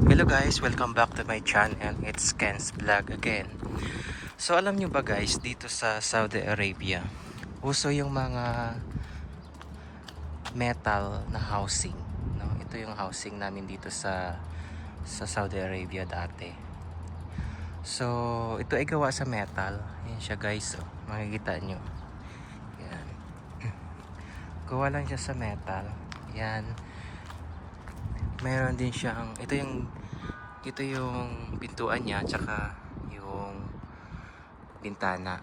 Hello guys, welcome back to my channel. It's Ken's Vlog again. So alam nyo ba guys, dito sa Saudi Arabia, uso yung mga metal na housing, no? Ito yung housing namin dito sa Saudi Arabia dati. So ito ay gawa sa metal. Yan siya guys, oh. Makikita nyo. Yan. Gawa lang siya sa metal. Yan. Meron din siyang ito yung pintuan niya, tsaka yung bintana,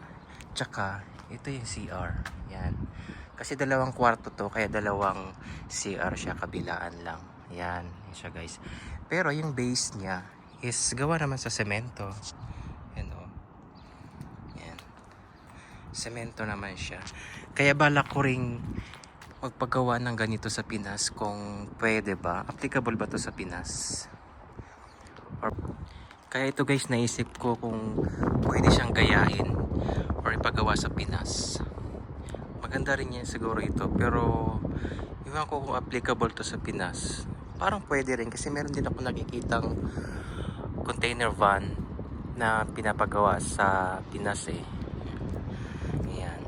tsaka ito yung CR. Yan. Kasi dalawang kwarto to, kaya dalawang CR siya, kabilaan lang. Yan, yan siya guys. Pero yung base niya is gawa naman sa semento. Yan o. Yan. Semento naman siya. Kaya balak ko ring magpagawa ng ganito sa Pinas kung pwede ba. Applicable ba to sa Pinas? Kaya ito guys, naisip ko kung pwede siyang gayahin or ipagawa sa Pinas. Maganda rin yan siguro ito, pero iwan ko kung applicable to sa Pinas. Parang pwede rin kasi meron din ako nakikitang container van na pinapagawa sa Pinas eh. Ayan.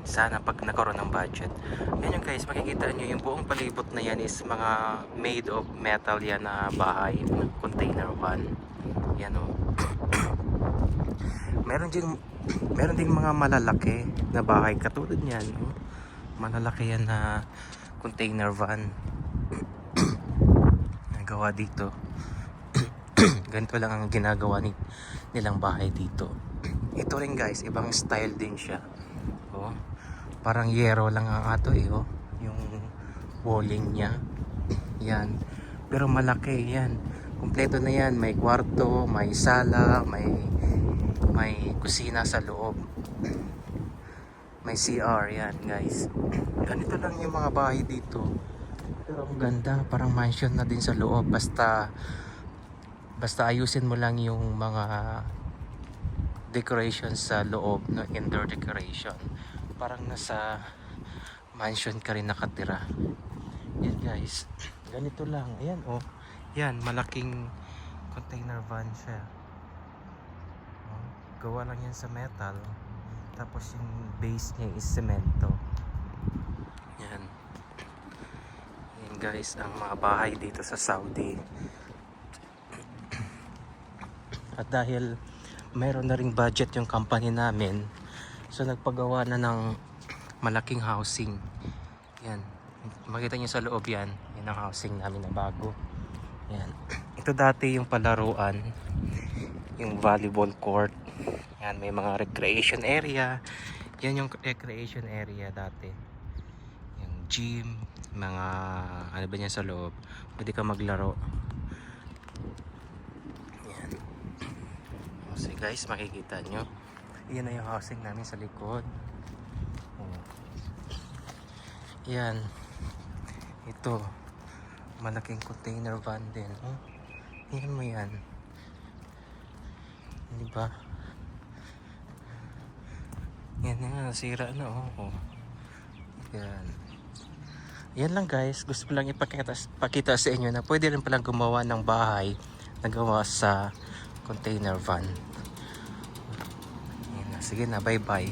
Sana pag nagkaroon ng budget. Yan yung guys, makikita nyo yung buong palibot na yan is mga made of metal yan na bahay, container van. Yan o. meron ding mga malalaki na bahay katulad niyan, oh. Malalaki yan na container van. Nagawa dito. Ganito lang ang ginagawa nilang bahay dito. Ito rin guys, ibang style din siya. Oh. Parang yero lang ang ato eh, oh. Yung walling niya. Yan. Pero malaki yan. Kompleto na yan. May kwarto, may sala, may kusina sa loob. May CR yan guys. Ganito lang yung mga bahay dito. Pero ang ganda. Parang mansion na din sa loob. Basta ayusin mo lang yung mga decorations sa loob, no? Indoor decoration. Parang nasa mansion ka rin nakatira. Yan guys. Ganito lang. Ayan oh. Yan, malaking container van siya. Oh, gawa lang yan sa metal. Tapos yung base niya is semento. Yan. Yan guys, ang mga bahay dito sa Saudi. At dahil mayroon na ring budget yung company namin, so nagpagawa na ng malaking housing. Yan. Makita nyo sa loob yan. Yan ang housing namin na bago. Yan. Ito dati yung palaruan, yung volleyball court. Yan, may mga recreation area. Yan yung recreation area dati. Yung gym, mga ano ba niya sa loob. Pwede ka maglaro. Yan. So guys, makikita nyo. Yan na yung housing namin sa likod. Oh. Yan. Ito. Malaking container van din. Oh. Tingnan mo yan. Diba? Yan nga, nasira na. Oh. Yan. Yan lang guys. Gusto ko lang ipakita sa inyo na pwede rin palang gumawa ng bahay na gawa sa container van. Yan na. Sige na, bye bye.